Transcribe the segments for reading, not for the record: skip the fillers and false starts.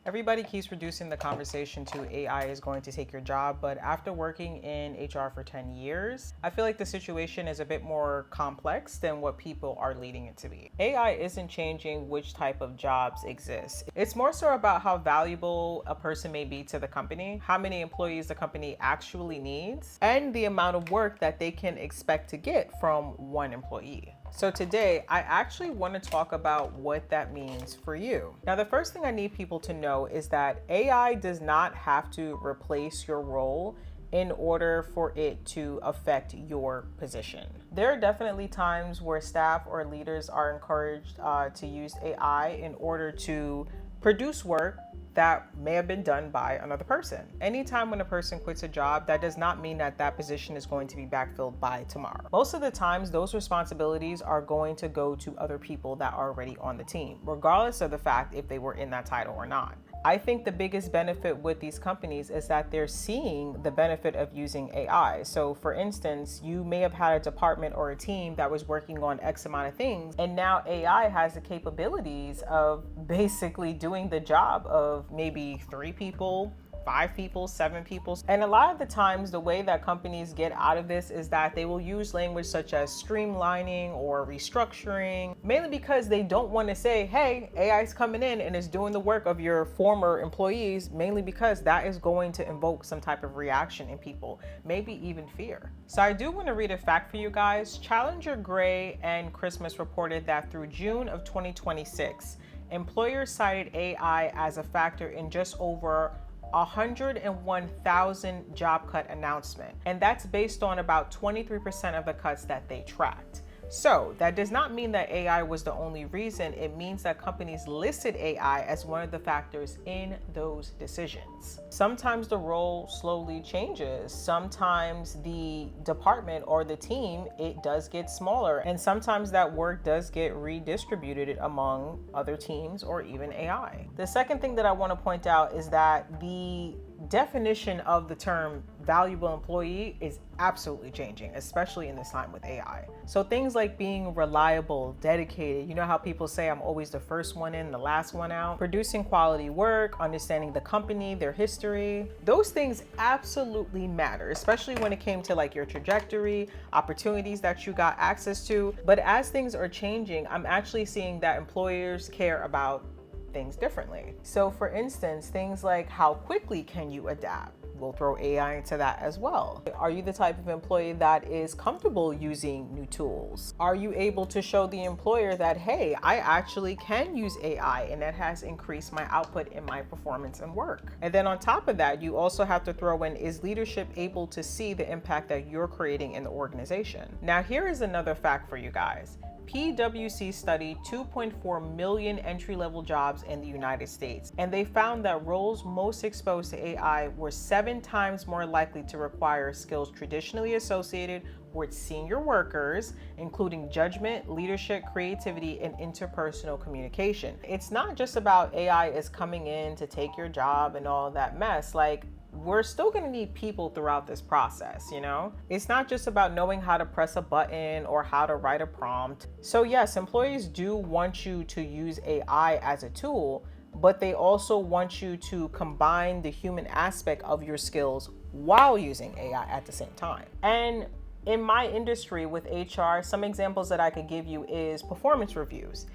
Everybody keeps reducing the conversation to AI is going to take your job, but after working in HR for 10 years, I feel like the situation is a bit more complex than what people are leading it to be. AI isn't changing which type of jobs exist. It's more so about how valuable a person may be to the company, how many employees the company actually needs, and the amount of work that they can expect to get from one employee. So today, I actually want to talk about what that means for you. Now, the first thing I need people to know is that AI does not have to replace your role in order for it to affect your position. There are definitely times where staff or leaders are encouraged to use AI in order to produce work that may have been done by another person. Anytime when a person quits a job, that does not mean that that position is going to be backfilled by tomorrow. Most of the times, those responsibilities are going to go to other people that are already on the team, regardless of the fact if they were in that title or not. I think the biggest benefit with these companies is that they're seeing the benefit of using AI. So for instance, you may have had a department or a team that was working on X amount of things, and now AI has the capabilities of basically doing the job of maybe 3 people, 5 people, 7 people. And a lot of the times, the way that companies get out of this is that they will use language such as streamlining or restructuring, mainly because they don't want to say, hey, AI is coming in and is doing the work of your former employees, mainly because that is going to invoke some type of reaction in people, maybe even fear. So I do want to read a fact for you guys. Challenger, Gray, and Christmas reported that through June of 2026, employers cited AI as a factor in just over 101,000 job cut announcement. And that's based on about 23% of the cuts that they tracked. So that does not mean that AI was the only reason. It means that companies listed AI as one of the factors in those decisions. Sometimes the role slowly changes. Sometimes the department or the team, it does get smaller. And sometimes that work does get redistributed among other teams or even AI. The second thing that I want to point out is that the definition of the term valuable employee is absolutely changing, especially in this time with AI. So things like being reliable, dedicated, you know how people say I'm always the first one in, the last one out, producing quality work, understanding the company, their history, those things absolutely matter, especially when it came to like your trajectory, opportunities that you got access to. But as things are changing, I'm actually seeing that employers care about things differently. So for instance, things like how quickly can you adapt? We'll throw AI into that as well. Are you the type of employee that is comfortable using new tools? Are you able to show the employer that, hey, I actually can use AI and that has increased my output in my performance and work? And then on top of that, you also have to throw in, is leadership able to see the impact that you're creating in the organization? Now, here is another fact for you guys. PwC studied 2.4 million entry-level jobs in the United States, and they found that roles most exposed to AI were 7 times more likely to require skills traditionally associated with senior workers, including judgment, leadership, creativity, and interpersonal communication. It's not just about AI is coming in to take your job and all that mess. Like, we're still going to need people throughout this process, you know? It's not just about knowing how to press a button or how to write a prompt. So yes, employees do want you to use AI as a tool, but they also want you to combine the human aspect of your skills while using AI at the same time. And in my industry with HR, some examples that I could give you is performance reviews.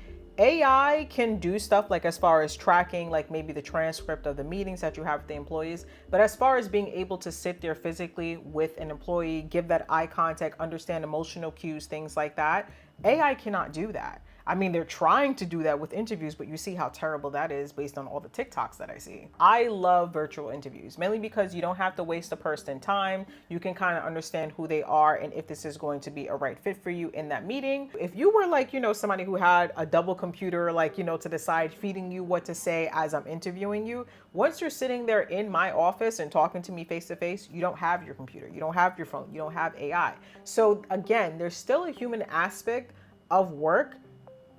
AI can do stuff like as far as tracking, like maybe the transcript of the meetings that you have with the employees. But as far as being able to sit there physically with an employee, give that eye contact, understand emotional cues, things like that, AI cannot do that. I mean, they're trying to do that with interviews, but you see how terrible that is based on all the TikToks that I see. I love virtual interviews, mainly because you don't have to waste a person time. You can kind of understand who they are and if this is going to be a right fit for you in that meeting. If you were like, you know, somebody who had a double computer, like, you know, to the side, feeding you what to say as I'm interviewing you, once you're sitting there in my office and talking to me face to face, you don't have your computer, you don't have your phone, you don't have AI. So again, there's still a human aspect of work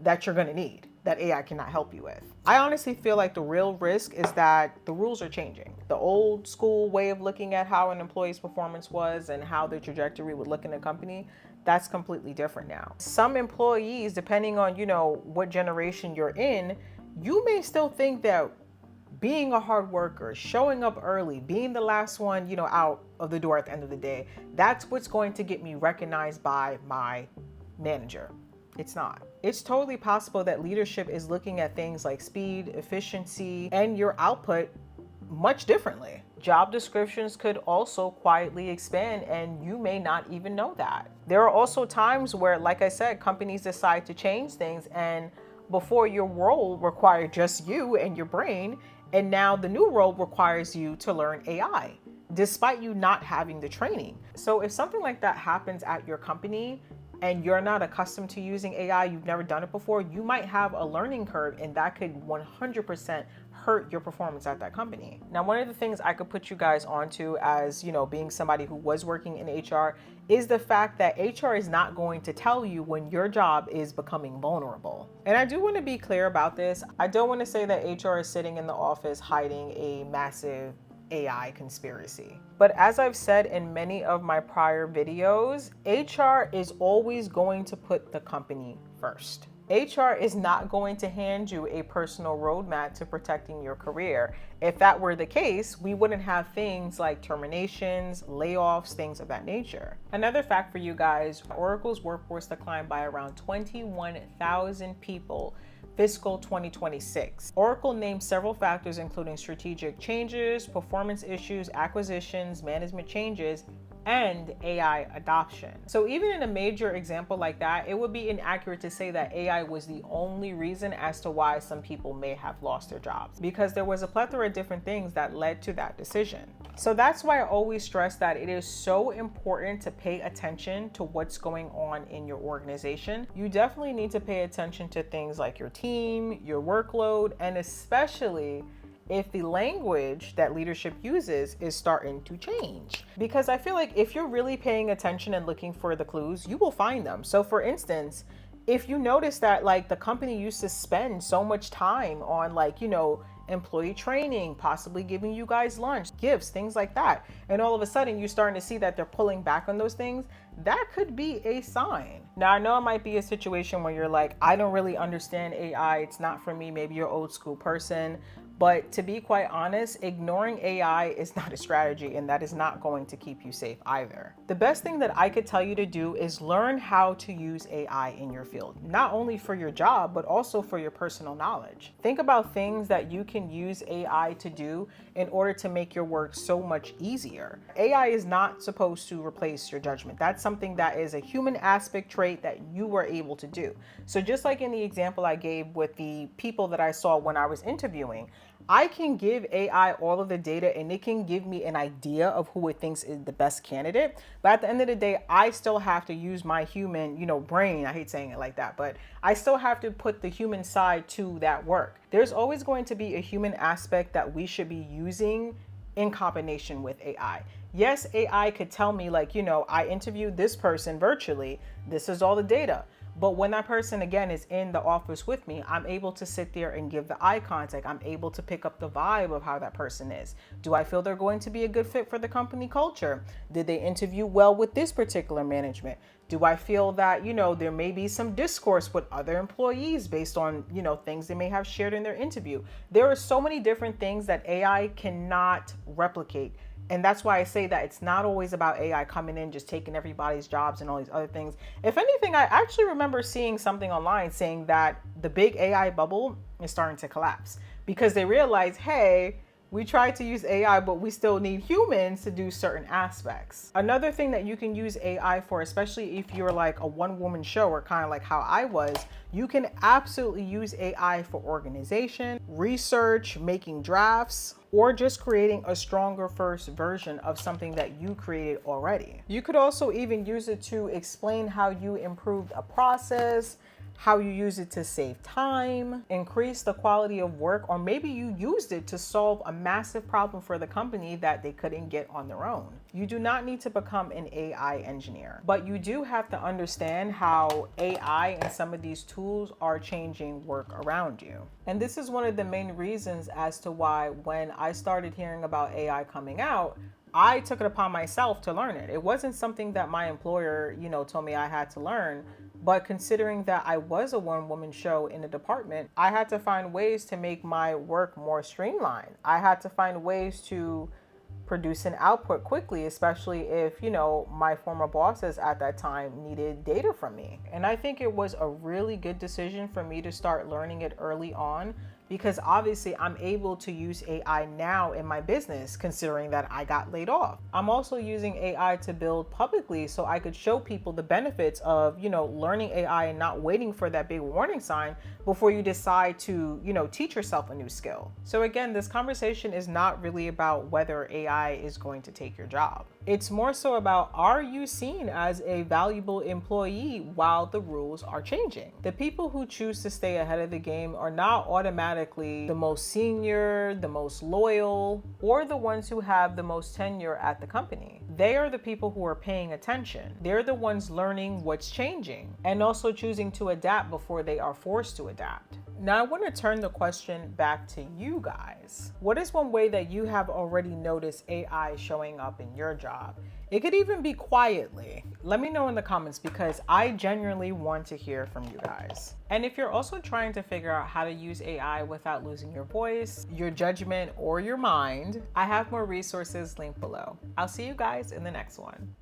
that you're going to need that AI cannot help you with. I honestly feel like the real risk is that the rules are changing. The old school way of looking at how an employee's performance was and how their trajectory would look in a company, that's completely different now. Some employees, depending on, you know, what generation you're in, you may still think that being a hard worker, showing up early, being the last one, out of the door at the end of the day, that's what's going to get me recognized by my manager. It's not. It's totally possible that leadership is looking at things like speed, efficiency, and your output much differently. Job descriptions could also quietly expand, and you may not even know that. There are also times where, like I said, companies decide to change things, and before your role required just you and your brain, and now the new role requires you to learn AI, despite you not having the training. So if something like that happens at your company, and you're not accustomed to using AI, you've never done it before, you might have a learning curve, and that could 100% hurt your performance at that company. Now, one of the things I could put you guys onto as, being somebody who was working in HR is the fact that HR is not going to tell you when your job is becoming vulnerable. And I do want to be clear about this. I don't want to say that HR is sitting in the office hiding a massive AI conspiracy. But as I've said in many of my prior videos, HR is always going to put the company first. HR is not going to hand you a personal roadmap to protecting your career. If that were the case, we wouldn't have things like terminations, layoffs, things of that nature. Another fact for you guys, Oracle's workforce declined by around 21,000 people fiscal 2026. Oracle named several factors, including strategic changes, performance issues, acquisitions, management changes, and AI adoption. So even in a major example like that, it would be inaccurate to say that AI was the only reason as to why some people may have lost their jobs, because there was a plethora of different things that led to that decision. So that's why I always stress that it is so important to pay attention to what's going on in your organization. You definitely need to pay attention to things like your team, your workload, and especially if the language that leadership uses is starting to change. Because I feel like if you're really paying attention and looking for the clues, you will find them. So for instance, if you notice that the company used to spend so much time on employee training, possibly giving you guys lunch, gifts, things like that, and all of a sudden you're starting to see that they're pulling back on those things, that could be a sign. Now, I know it might be a situation where you're like, I don't really understand AI, it's not for me, maybe you're an old school person. But to be quite honest, ignoring AI is not a strategy, and that is not going to keep you safe either. The best thing that I could tell you to do is learn how to use AI in your field, not only for your job, but also for your personal knowledge. Think about things that you can use AI to do in order to make your work so much easier. AI is not supposed to replace your judgment. That's something that is a human aspect trait that you were able to do. So just like in the example I gave with the people that I saw when I was interviewing, I can give AI all of the data and it can give me an idea of who it thinks is the best candidate. But at the end of the day, I still have to use my human, brain. I hate saying it like that, but I still have to put the human side to that work. There's always going to be a human aspect that we should be using in combination with AI. Yes, AI could tell me I interviewed this person virtually. This is all the data. But when that person, again, is in the office with me, I'm able to sit there and give the eye contact. I'm able to pick up the vibe of how that person is. Do I feel they're going to be a good fit for the company culture? Did they interview well with this particular management? Do I feel that, there may be some discourse with other employees based on, things they may have shared in their interview? There are so many different things that AI cannot replicate. And that's why I say that it's not always about AI coming in, just taking everybody's jobs and all these other things. If anything, I actually remember seeing something online saying that the big AI bubble is starting to collapse because they realize, hey, we tried to use AI, but we still need humans to do certain aspects. Another thing that you can use AI for, especially if you're like a one-woman show or kind of like how I was, you can absolutely use AI for organization, research, making drafts, or just creating a stronger first version of something that you created already. You could also even use it to explain how you improved a process, how you use it to save time, increase the quality of work, or maybe you used it to solve a massive problem for the company that they couldn't get on their own. You do not need to become an AI engineer, but you do have to understand how AI and some of these tools are changing work around you. And this is one of the main reasons as to why when I started hearing about AI coming out, I took it upon myself to learn it. It wasn't something that my employer, told me I had to learn. But considering that I was a one-woman show in the department, I had to find ways to make my work more streamlined. I had to find ways to produce an output quickly, especially if, my former bosses at that time needed data from me. And I think it was a really good decision for me to start learning it early on, because obviously I'm able to use AI now in my business, considering that I got laid off. I'm also using AI to build publicly so I could show people the benefits of, learning AI and not waiting for that big warning sign before you decide to, teach yourself a new skill. So again, this conversation is not really about whether AI is going to take your job. It's more so about, are you seen as a valuable employee while the rules are changing? The people who choose to stay ahead of the game are not automatically the most senior, the most loyal, or the ones who have the most tenure at the company. They are the people who are paying attention. They're the ones learning what's changing and also choosing to adapt before they are forced to adapt. Now, I want to turn the question back to you guys. What is one way that you have already noticed AI showing up in your job? It could even be quietly. Let me know in the comments, because I genuinely want to hear from you guys. And if you're also trying to figure out how to use AI without losing your voice, your judgment, or your mind, I have more resources linked below. I'll see you guys in the next one.